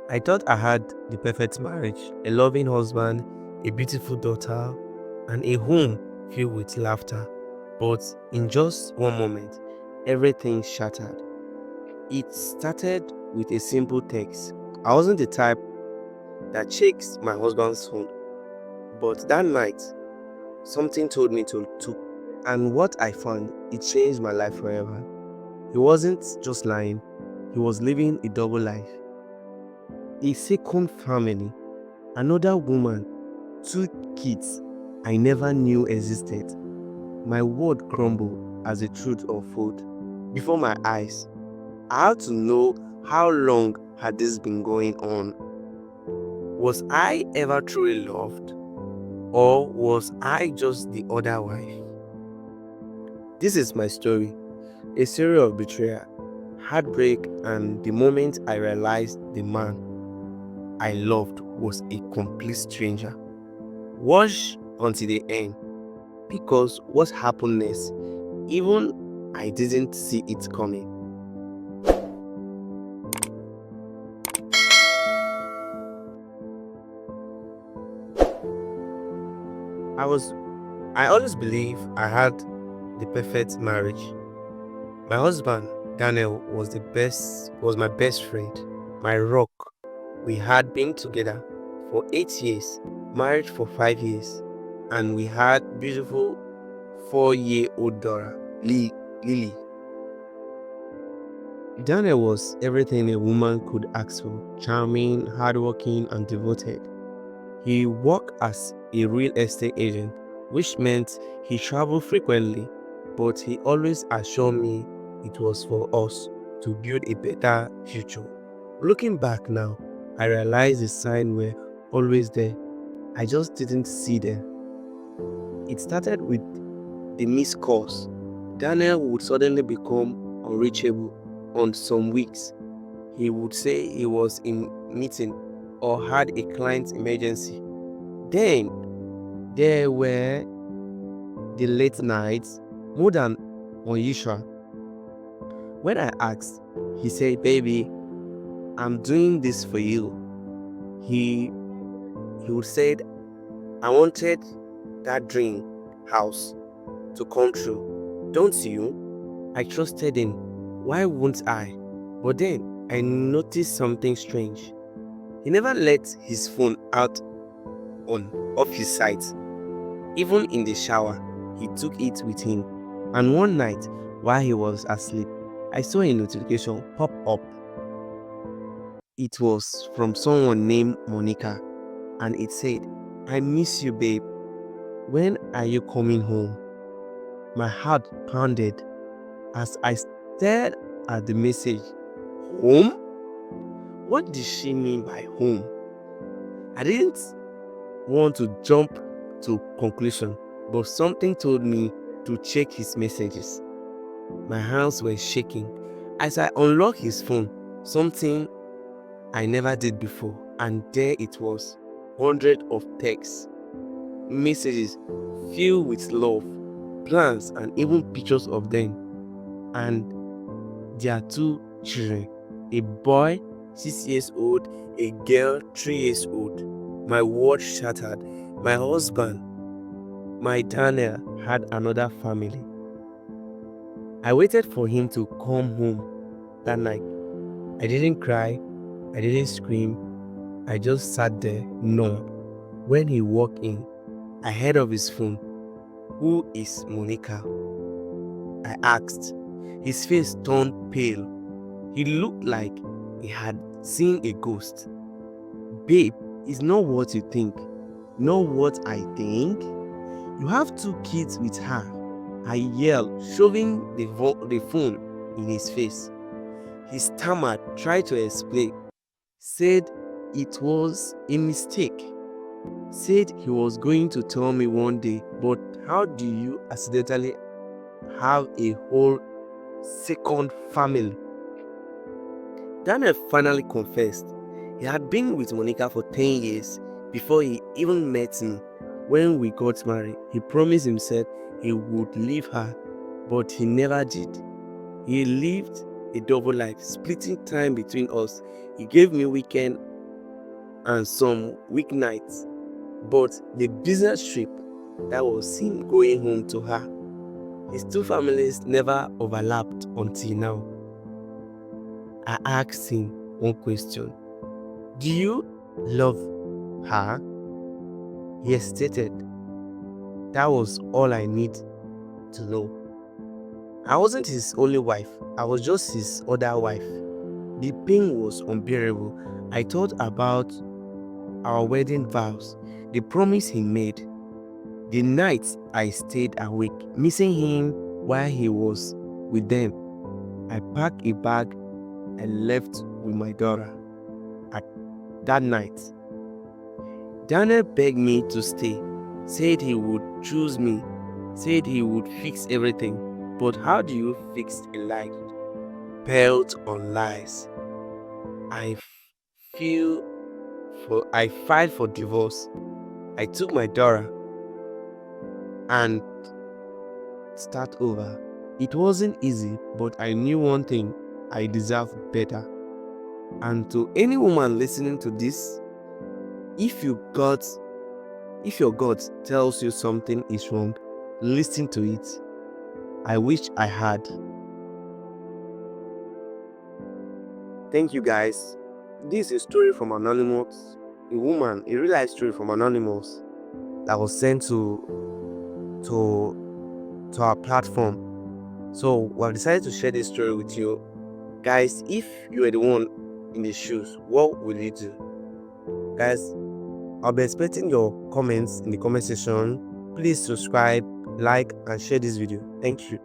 I thought I had the perfect marriage, a loving husband, a beautiful daughter, and a home filled with laughter. But in just one moment, everything shattered. It started with a simple text. I wasn't the type that checks my husband's phone, but that night, something told me to. And what I found, it changed my life forever. He wasn't just lying, he was living a double life. A second family, another woman, two kids I never knew existed. My world crumbled as the truth unfolded before my eyes. I had to know, how long had this been going on? Was I ever truly loved? Or was I just the other wife? This is my story, a story of betrayal, heartbreak, and the moment I realized the man I loved was a complete stranger. Watch until the end, because what happened next, even I didn't see it coming. I was I always believe I had the perfect marriage. My husband, Daniel, was my best friend, my rock. We had been together for 8 years, married for 5 years, and we had beautiful 4-year-old daughter, Lily. Daniel was everything a woman could ask for: charming, hardworking, and devoted. He worked as a real estate agent, which meant he traveled frequently, but he always assured me it was for us to build a better future. Looking back now, I realize the signs were always there. I just didn't see them. It started with the missed calls. Daniel would suddenly become unreachable on some weeks. He would say he was in meeting or had a client emergency. Then there were the late nights, more than unusual. When I asked, he said, "Baby, I'm doing this for you." He he would say, "I wanted that dream house to come true. Don't you?" I trusted him. Why wouldn't I? But then I noticed something strange. He never let his phone out on off his sight. Even in the shower, he took it with him. And one night, while he was asleep, I saw a notification pop up. It was from someone named Monica, and it said, "I miss you, babe. When are you coming home?" My heart pounded as I stared at the message. Home? What did she mean by home? I didn't want to jump to conclusion, but something told me to check his messages. My hands were shaking as I unlocked his phone, something I never did before, and there it was, hundreds of texts, messages filled with love, plans, and even pictures of them and their two children, a boy 6 years old, a girl 3 years old. My world shattered. My husband, my Daniel, had another family. I waited for him to come home that night. I didn't cry, I didn't scream, I just sat there numb. When he walked in, I heard of his phone. "Who is Monica?" I asked. His face turned pale. He looked like he had seen a ghost. "Babe, it's not what you think." "Not what I think? You have two kids with her," I yelled, shoving the phone in his face. He stammered, tried to explain, said it was a mistake, said he was going to tell me one day. But how do you accidentally have a whole second family? Daniel finally confessed. He had been with Monica for 10 years before he even met me. When we got married, he promised himself he would leave her, but he never did. He lived a double life, splitting time between us. He gave me weekend and some weeknights. But the business trip, that was him going home to her. His two families never overlapped until now. I asked him one question: do you love her? He hesitated. That was all I need to know. I wasn't his only wife, I was just his other wife. The pain was unbearable. I thought about our wedding vows, the promise he made, the nights I stayed awake, missing him while he was with them. I packed a bag and left with my daughter. At that night, Daniel begged me to stay, said he would choose me, said he would fix everything. But how do you fix a life built on lies? I feel I filed for divorce. I took my daughter and start over. It wasn't easy, but I knew one thing: I deserved better. And to any woman listening to this, if your gut tells you something is wrong, listen to it. I wish I had. Thank you guys. This is a story from Anonymous, a real life story from Anonymous that was sent to our platform. So we have decided to share this story with you. Guys, if you were the one in the shoes, what will you do? Guys, I'll be expecting your comments in the comment section. Please subscribe, like, and share this video. Thank you.